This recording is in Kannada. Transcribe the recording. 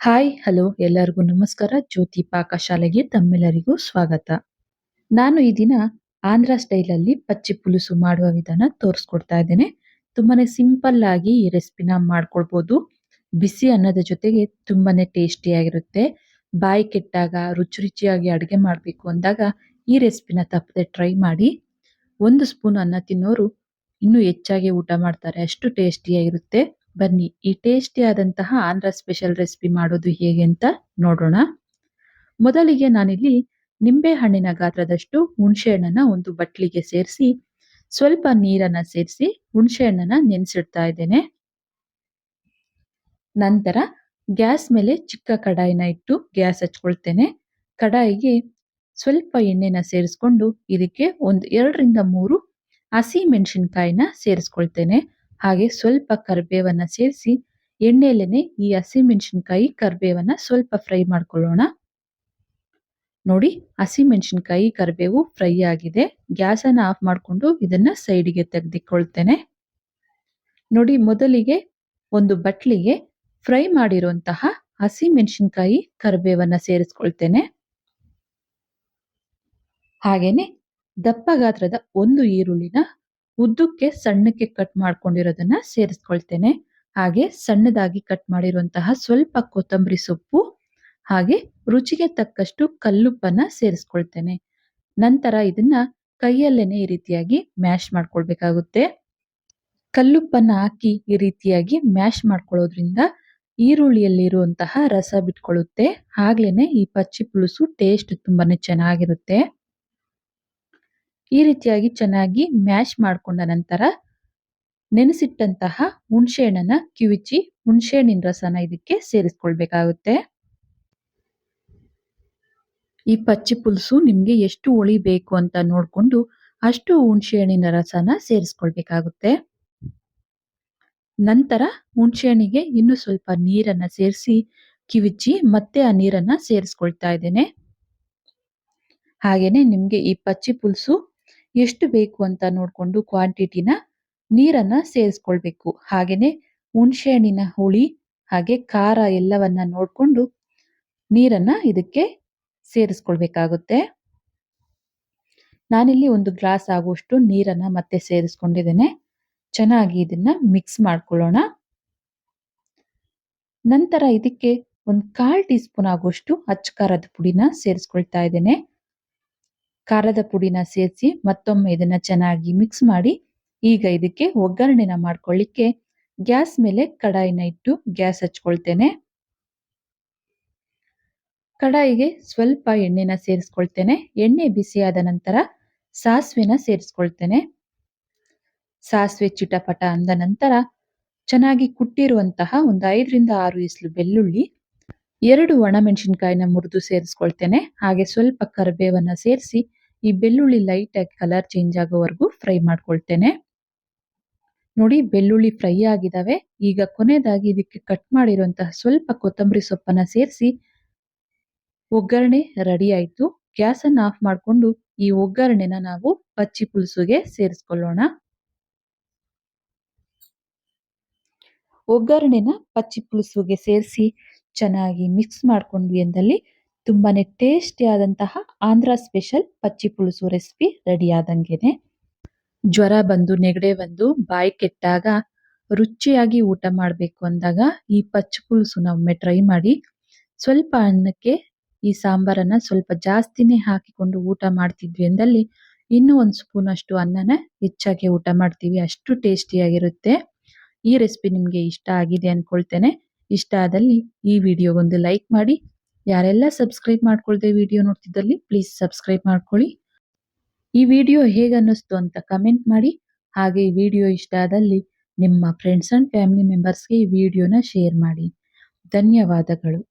ಹಾಯ್ ಹಲೋ ಎಲ್ಲರಿಗೂ ನಮಸ್ಕಾರ. ಜ್ಯೋತಿ ಪಾಕಶಾಲೆಗೆ ತಮ್ಮೆಲ್ಲರಿಗೂ ಸ್ವಾಗತ. ನಾನು ಈ ದಿನ ಆಂಧ್ರ ಸ್ಟೈಲಲ್ಲಿ ಪಚ್ಚಿ ಪುಲುಸು ಮಾಡುವ ವಿಧಾನ ತೋರಿಸ್ಕೊಡ್ತಾ ಇದ್ದೇನೆ. ತುಂಬಾನೇ ಸಿಂಪಲ್ ಆಗಿ ಈ ರೆಸಿಪಿನ ಮಾಡ್ಕೊಳ್ಬೋದು. ಬಿಸಿ ಅನ್ನದ ಜೊತೆಗೆ ತುಂಬಾನೇ ಟೇಸ್ಟಿಯಾಗಿರುತ್ತೆ. ಬಾಯಿ ಕೆಟ್ಟಾಗ ರುಚಿ ರುಚಿಯಾಗಿ ಅಡುಗೆ ಮಾಡಬೇಕು ಅಂದಾಗ ಈ ರೆಸಿಪಿನ ತಪ್ಪದೆ ಟ್ರೈ ಮಾಡಿ. 1 ಸ್ಪೂನ್ ಅನ್ನ ತಿನ್ನೋರು ಇನ್ನೂ ಹೆಚ್ಚಾಗಿ ಊಟ ಮಾಡ್ತಾರೆ, ಅಷ್ಟು ಟೇಸ್ಟಿಯಾಗಿರುತ್ತೆ. ಬನ್ನಿ ಈ ಟೇಸ್ಟಿ ಆದಂತಹ ಆಂಧ್ರ ಸ್ಪೆಷಲ್ ರೆಸಿಪಿ ಮಾಡೋದು ಹೇಗೆ ಅಂತ ನೋಡೋಣ. ಮೊದಲಿಗೆ ನಾನಿಲ್ಲಿ ನಿಂಬೆ ಹಣ್ಣಿನ ಗಾತ್ರದಷ್ಟು ಹುಣಸೆ ಹಣ್ಣನ್ನ ಒಂದು ಬಟ್ಲಿಗೆ ಸೇರಿಸಿ ಸ್ವಲ್ಪ ನೀರನ್ನ ಸೇರಿಸಿ ಹುಣಸೆ ಹಣ್ಣನ್ನ ನೆನೆಸಿಡ್ತಾ ಇದ್ದೇನೆ. ನಂತರ ಗ್ಯಾಸ್ ಮೇಲೆ ಚಿಕ್ಕ ಕಡಾಯಿನ ಇಟ್ಟು ಗ್ಯಾಸ್ ಹಚ್ಕೊಳ್ತೇನೆ. ಕಡಾಯಿಗೆ ಸ್ವಲ್ಪ ಎಣ್ಣೆನ ಸೇರಿಸ್ಕೊಂಡು ಇದಕ್ಕೆ ಒಂದು 2ರಿಂದ 3 ಹಸಿ ಮೆಣಸಿನಕಾಯಿನ ಸೇರಿಸ್ಕೊಳ್ತೇನೆ. ಹಾಗೆ ಸ್ವಲ್ಪ ಕರಿಬೇವನ್ನ ಸೇರಿಸಿ ಎಣ್ಣೆಯಲ್ಲೇನೆ ಈ ಹಸಿ ಮೆಣಸಿನಕಾಯಿ ಕರಿಬೇವನ್ನ ಸ್ವಲ್ಪ ಫ್ರೈ ಮಾಡ್ಕೊಳ್ಳೋಣ. ನೋಡಿ, ಹಸಿ ಮೆಣಸಿನಕಾಯಿ ಕರಿಬೇವು ಫ್ರೈ ಆಗಿದೆ. ಗ್ಯಾಸ್ ಅನ್ನ ಆಫ್ ಮಾಡಿಕೊಂಡು ಇದನ್ನ ಸೈಡಿಗೆ ತೆಗೆದಿಕೊಳ್ತೇನೆ. ನೋಡಿ, ಮೊದಲಿಗೆ ಒಂದು ಬಟ್ಲಿಗೆ ಫ್ರೈ ಮಾಡಿರುವಂತಹ ಹಸಿ ಮೆಣಸಿನಕಾಯಿ ಕರಿಬೇವನ್ನ ಸೇರಿಸ್ಕೊಳ್ತೇನೆ. ಹಾಗೇನೆ ದಪ್ಪ ಗಾತ್ರದ ಒಂದು ಈರುಳ್ಳಿನ ಉದ್ದಕ್ಕೆ ಸಣ್ಣಕ್ಕೆ ಕಟ್ ಮಾಡ್ಕೊಂಡಿರೋದನ್ನ ಸೇರಿಸ್ಕೊಳ್ತೇನೆ. ಹಾಗೆ ಸಣ್ಣದಾಗಿ ಕಟ್ ಮಾಡಿರುವಂತಹ ಸ್ವಲ್ಪ ಕೊತ್ತಂಬರಿ ಸೊಪ್ಪು, ಹಾಗೆ ರುಚಿಗೆ ತಕ್ಕಷ್ಟು ಕಲ್ಲುಪ್ಪನ್ನ ಸೇರಿಸ್ಕೊಳ್ತೇನೆ. ನಂತರ ಇದನ್ನ ಕೈಯಲ್ಲೇನೆ ಈ ರೀತಿಯಾಗಿ ಮ್ಯಾಶ್ ಮಾಡ್ಕೊಳ್ಬೇಕಾಗುತ್ತೆ. ಕಲ್ಲುಪ್ಪನ್ನ ಹಾಕಿ ಈ ರೀತಿಯಾಗಿ ಮ್ಯಾಶ್ ಮಾಡ್ಕೊಳ್ಳೋದ್ರಿಂದ ಈರುಳ್ಳಿಯಲ್ಲಿರುವಂತಹ ರಸ ಬಿಟ್ಕೊಳ್ಳುತ್ತೆ. ಹಾಗ್ಲೇನೆ ಈ ಪಚ್ಚಿ ಪುಲುಸು ಟೇಸ್ಟ್ ತುಂಬಾನೇ ಚೆನ್ನಾಗಿರುತ್ತೆ. ಈ ರೀತಿಯಾಗಿ ಚೆನ್ನಾಗಿ ಮ್ಯಾಶ್ ಮಾಡ್ಕೊಂಡ ನಂತರ ನೆನೆಸಿಟ್ಟಂತಹ ಹುಣಸೆ ಹಣ್ಣನ್ನ ಕಿವುಚಿ ಹುಣಸೆ ಹಣ್ಣಿನ ರಸನ ಇದಕ್ಕೆ ಸೇರಿಸ್ಕೊಳ್ಬೇಕಾಗುತ್ತೆ. ಈ ಪಚ್ಚಿ ಪುಲುಸು ನಿಮ್ಗೆ ಎಷ್ಟು ಹುಳಿ ಬೇಕು ಅಂತ ನೋಡ್ಕೊಂಡು ಅಷ್ಟು ಹುಣಸೆ ಹಣ್ಣಿನ ರಸನ ಸೇರಿಸ್ಕೊಳ್ಬೇಕಾಗುತ್ತೆ. ನಂತರ ಹುಣಸೆ ಹಣ್ಣಿಗೆ ಇನ್ನು ಸ್ವಲ್ಪ ನೀರನ್ನ ಸೇರಿಸಿ ಕಿವುಚಿ ಮತ್ತೆ ಆ ನೀರನ್ನ ಸೇರಿಸ್ಕೊಳ್ತಾ ಇದ್ದೇನೆ. ಹಾಗೇನೆ ನಿಮ್ಗೆ ಈ ಪಚ್ಚಿ ಪುಲುಸು ಎಷ್ಟು ಬೇಕು ಅಂತ ನೋಡ್ಕೊಂಡು ಕ್ವಾಂಟಿಟಿನ ನೀರನ್ನ ಸೇರಿಸ್ಕೊಳ್ಬೇಕು. ಹಾಗೇನೆ ಹುಣಸೆ ಹಣ್ಣಿನ ಹುಳಿ ಹಾಗೆ ಖಾರ ಎಲ್ಲವನ್ನ ನೋಡ್ಕೊಂಡು ನೀರನ್ನ ಇದಕ್ಕೆ ಸೇರಿಸ್ಕೊಳ್ಬೇಕಾಗುತ್ತೆ. ನಾನಿಲ್ಲಿ 1 ಗ್ಲಾಸ್ ಆಗುವಷ್ಟು ನೀರನ್ನ ಮತ್ತೆ ಸೇರಿಸ್ಕೊಂಡಿದ್ದೇನೆ. ಚೆನ್ನಾಗಿ ಇದನ್ನ ಮಿಕ್ಸ್ ಮಾಡ್ಕೊಳ್ಳೋಣ. ನಂತರ ಇದಕ್ಕೆ 1/4 ಟೀ ಸ್ಪೂನ್ ಆಗುವಷ್ಟು ಅಚ್ಚ ಖಾರದ ಪುಡಿನ ಸೇರಿಸ್ಕೊಳ್ತಾ ಇದ್ದೇನೆ. ಖಾರದ ಪುಡಿನ ಸೇರಿಸಿ ಮತ್ತೊಮ್ಮೆ ಇದನ್ನ ಚೆನ್ನಾಗಿ ಮಿಕ್ಸ್ ಮಾಡಿ ಈಗ ಇದಕ್ಕೆ ಒಗ್ಗರಣೆನ ಮಾಡ್ಕೊಳ್ಳಿಕ್ಕೆ ಗ್ಯಾಸ್ ಮೇಲೆ ಕಡಾಯಿನ ಇಟ್ಟು ಗ್ಯಾಸ್ ಹಚ್ಕೊಳ್ತೇನೆ. ಕಡಾಯಿಗೆ ಸ್ವಲ್ಪ ಎಣ್ಣೆನ ಸೇರಿಸ್ಕೊಳ್ತೇನೆ. ಎಣ್ಣೆ ಬಿಸಿಯಾದ ನಂತರ ಸಾಸಿವೆನ ಸೇರಿಸ್ಕೊಳ್ತೇನೆ. ಸಾಸಿವೆ ಚಿಟಪಟ ಅಂದ ನಂತರ ಚೆನ್ನಾಗಿ ಕುಟ್ಟಿರುವಂತಹ ಒಂದು 5ರಿಂದ 6 ಇಸ್ಲು ಬೆಳ್ಳುಳ್ಳಿ, 2 ಒಣಮೆಣಸಿನಕಾಯಿನ ಮುರಿದು ಸೇರಿಸ್ಕೊಳ್ತೇನೆ. ಹಾಗೆ ಸ್ವಲ್ಪ ಕರಿಬೇವನ್ನ ಸೇರಿಸಿ ಈ ಬೆಳ್ಳುಳ್ಳಿ ಲೈಟ್ ಆಗಿ ಕಲರ್ ಚೇಂಜ್ ಆಗೋವರೆಗೂ ಫ್ರೈ ಮಾಡ್ಕೊಳ್ತೇನೆ. ನೋಡಿ, ಬೆಳ್ಳುಳ್ಳಿ ಫ್ರೈ ಆಗಿದಾವೆ. ಈಗ ಕೊನೆಯದಾಗಿ ಇದಕ್ಕೆ ಕಟ್ ಮಾಡಿರುವಂತಹ ಸ್ವಲ್ಪ ಕೊತ್ತಂಬರಿ ಸೊಪ್ಪನ್ನ ಸೇರಿಸಿ ಒಗ್ಗರಣೆ ರೆಡಿ ಆಯ್ತು. ಗ್ಯಾಸ್ ಅನ್ನು ಆಫ್ ಮಾಡಿಕೊಂಡು ಈ ಒಗ್ಗರಣೆನ ನಾವು ಪಚ್ಚಿ ಪುಲುಸುಗೆ ಸೇರಿಸ್ಕೊಳ್ಳೋಣ. ಒಗ್ಗರಣೆನ ಪಚ್ಚಿ ಪುಲುಸುಗೆ ಸೇರಿಸಿ ಚೆನ್ನಾಗಿ ಮಿಕ್ಸ್ ಮಾಡ್ಕೊಂಡ್ವಿ ಎಂದಲ್ಲಿ ತುಂಬಾನೇ ಟೇಸ್ಟಿ ಆದಂತಹ ಆಂಧ್ರ ಸ್ಪೆಷಲ್ ಪಚ್ಚಿ ಪುಲುಸು ರೆಸಿಪಿ ರೆಡಿ ಆದಂಗೆನೆ. ಜ್ವರ ಬಂದು ನೆಗಡೆ ಬಂದು ಬಾಯಿ ಕೆಟ್ಟಾಗ ರುಚಿಯಾಗಿ ಊಟ ಮಾಡಬೇಕು ಅಂದಾಗ ಈ ಪಚ್ಚಿ ಪುಲುಸುನ ಒಮ್ಮೆ ಟ್ರೈ ಮಾಡಿ. ಸ್ವಲ್ಪ ಅನ್ನಕ್ಕೆ ಈ ಸಾಂಬಾರನ್ನ ಸ್ವಲ್ಪ ಜಾಸ್ತಿನೇ ಹಾಕಿಕೊಂಡು ಊಟ ಮಾಡ್ತಿದ್ವಿ ಎಂದಲ್ಲಿ ಇನ್ನೂ 1 ಸ್ಪೂನ್ ಅಷ್ಟು ಅನ್ನನ ಹೆಚ್ಚಾಗಿ ಊಟ ಮಾಡ್ತೀವಿ, ಅಷ್ಟು ಟೇಸ್ಟಿಯಾಗಿರುತ್ತೆ. ಈ ರೆಸಿಪಿ ನಿಮಗೆ ಇಷ್ಟ ಆಗಿದೆ ಅನ್ಕೊಳ್ತೇನೆ. ಇಷ್ಟ ಆದಲ್ಲಿ ಈ ವಿಡಿಯೋಗೊಂದು ಲೈಕ್ ಮಾಡಿ. ಯಾರೆಲ್ಲ ಸಬ್ಸ್ಕ್ರೈಬ್ ಮಾಡ್ಕೊಳ್ದೆ ವಿಡಿಯೋ ನೋಡ್ತಿದ್ದಲ್ಲಿ ಪ್ಲೀಸ್ ಸಬ್ಸ್ಕ್ರೈಬ್ ಮಾಡ್ಕೊಳ್ಳಿ. ಈ ವಿಡಿಯೋ ಹೇಗೆ ಅನ್ನಿಸ್ತು ಅಂತ ಕಮೆಂಟ್ ಮಾಡಿ. ಹಾಗೆ ಈ ವಿಡಿಯೋ ಇಷ್ಟ ಆದಲ್ಲಿ ನಿಮ್ಮ ಫ್ರೆಂಡ್ಸ್ ಅಂಡ್ ಫ್ಯಾಮಿಲಿ ಮೆಂಬರ್ಸ್ಗೆ ಈ ವಿಡಿಯೋನ ಶೇರ್ ಮಾಡಿ. ಧನ್ಯವಾದಗಳು.